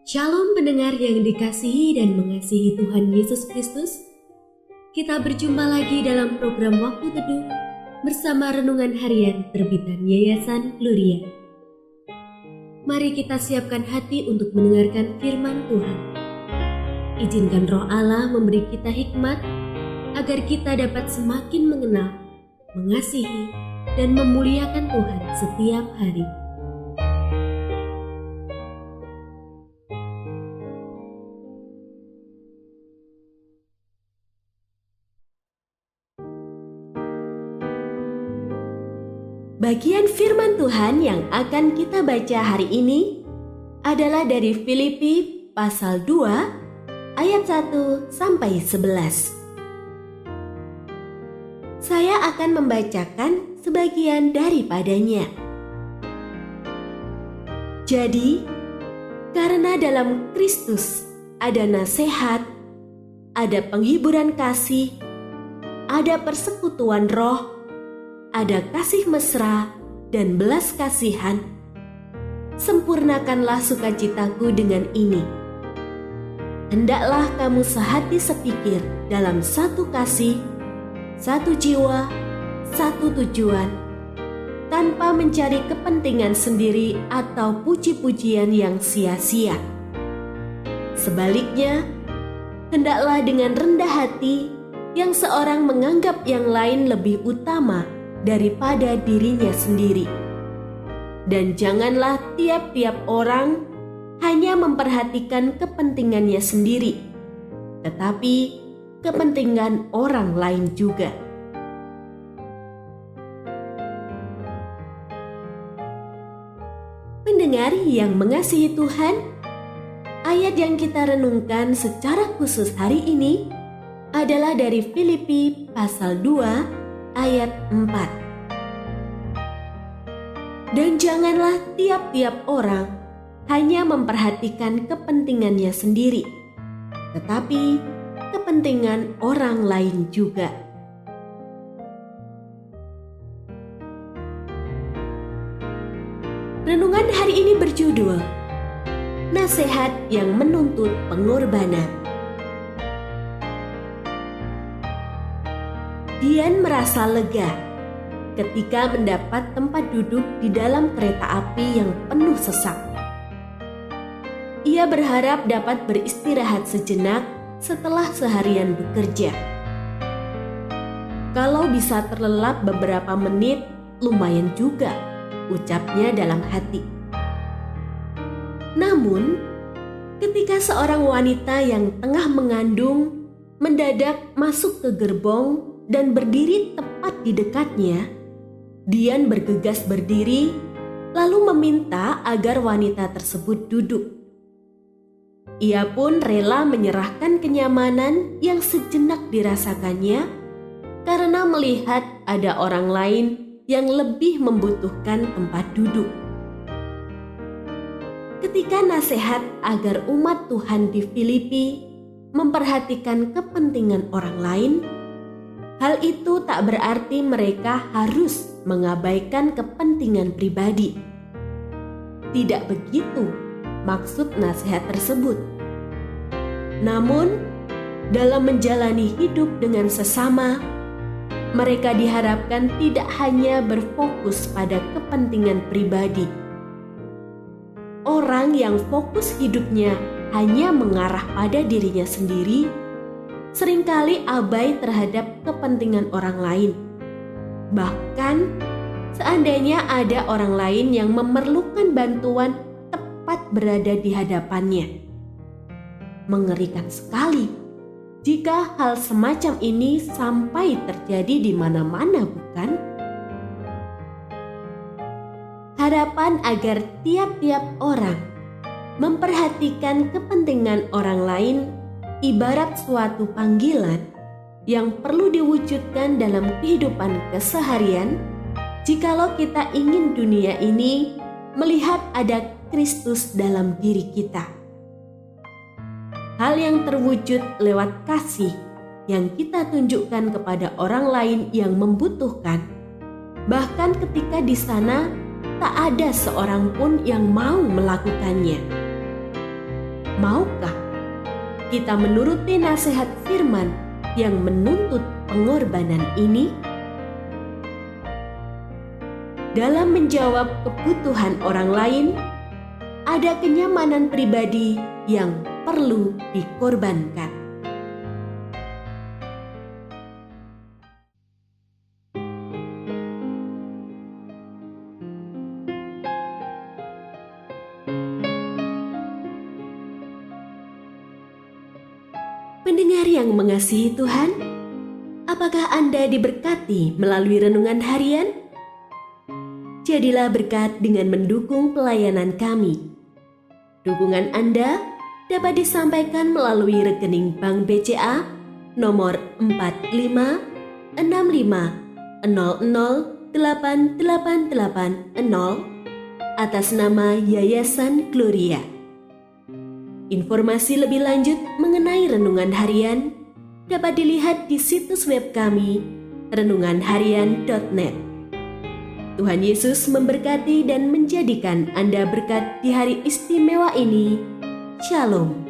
Shalom pendengar yang dikasihi dan mengasihi Tuhan Yesus Kristus. Kita berjumpa lagi dalam program Waktu Teduh bersama Renungan Harian terbitan Yayasan Gloria. Mari kita siapkan hati untuk mendengarkan firman Tuhan. Izinkan Roh Allah memberi kita hikmat agar kita dapat semakin mengenal, mengasihi, dan memuliakan Tuhan setiap hari. Bagian firman Tuhan yang akan kita baca hari ini adalah dari Filipi pasal 2 ayat 1 sampai 11. Saya akan membacakan sebagian daripadanya. Jadi, karena dalam Kristus ada nasihat, ada penghiburan kasih, ada persekutuan roh, ada kasih mesra dan belas kasihan, sempurnakanlah sukacitaku dengan ini. Hendaklah kamu sehati sepikir dalam satu kasih, satu jiwa, satu tujuan, tanpa mencari kepentingan sendiri atau puji-pujian yang sia-sia. Sebaliknya, hendaklah dengan rendah hati yang seorang menganggap yang lain lebih utama daripada dirinya sendiri. Dan janganlah tiap-tiap orang hanya memperhatikan kepentingannya sendiri, tetapi kepentingan orang lain juga. Pendengar yang mengasihi Tuhan, ayat yang kita renungkan secara khusus hari ini adalah dari Filipi pasal 2 ayat 4. Dan janganlah tiap-tiap orang hanya memperhatikan kepentingannya sendiri, tetapi kepentingan orang lain juga. Renungan hari ini berjudul Nasihat yang Menuntut Pengorbanan. Dian merasa lega ketika mendapat tempat duduk di dalam kereta api yang penuh sesak. Ia berharap dapat beristirahat sejenak setelah seharian bekerja. Kalau bisa terlelap beberapa menit, lumayan juga, ucapnya dalam hati. Namun, ketika seorang wanita yang tengah mengandung mendadak masuk ke gerbong dan berdiri tepat di dekatnya, Dian bergegas berdiri lalu meminta agar wanita tersebut duduk. Ia pun rela menyerahkan kenyamanan yang sejenak dirasakannya karena melihat ada orang lain yang lebih membutuhkan tempat duduk. Ketika nasihat agar umat Tuhan di Filipi memperhatikan kepentingan orang lain, hal itu tak berarti mereka harus mengabaikan kepentingan pribadi. Tidak begitu maksud nasihat tersebut. Namun, dalam menjalani hidup dengan sesama, mereka diharapkan tidak hanya berfokus pada kepentingan pribadi. Orang yang fokus hidupnya hanya mengarah pada dirinya sendiri seringkali abai terhadap kepentingan orang lain. Bahkan, seandainya ada orang lain yang memerlukan bantuan tepat berada di hadapannya. Mengerikan sekali jika hal semacam ini sampai terjadi di mana-mana, bukan? Harapan agar tiap-tiap orang memperhatikan kepentingan orang lain ibarat suatu panggilan yang perlu diwujudkan dalam kehidupan keseharian jikalau kita ingin dunia ini melihat ada Kristus dalam diri kita. Hal yang terwujud lewat kasih yang kita tunjukkan kepada orang lain yang membutuhkan, bahkan ketika di sana tak ada seorang pun yang mau melakukannya. Maukah kita menuruti nasihat firman yang menuntut pengorbanan ini? Dalam menjawab kebutuhan orang lain, ada kenyamanan pribadi yang perlu dikorbankan. Pendengar yang mengasihi Tuhan, apakah Anda diberkati melalui renungan harian? Jadilah berkat dengan mendukung pelayanan kami. Dukungan Anda dapat disampaikan melalui rekening Bank BCA nomor 4565008880 atas nama Yayasan Gloria. Informasi lebih lanjut mengenai renungan harian dapat dilihat di situs web kami renunganharian.net. Tuhan Yesus memberkati dan menjadikan Anda berkat di hari istimewa ini. Shalom.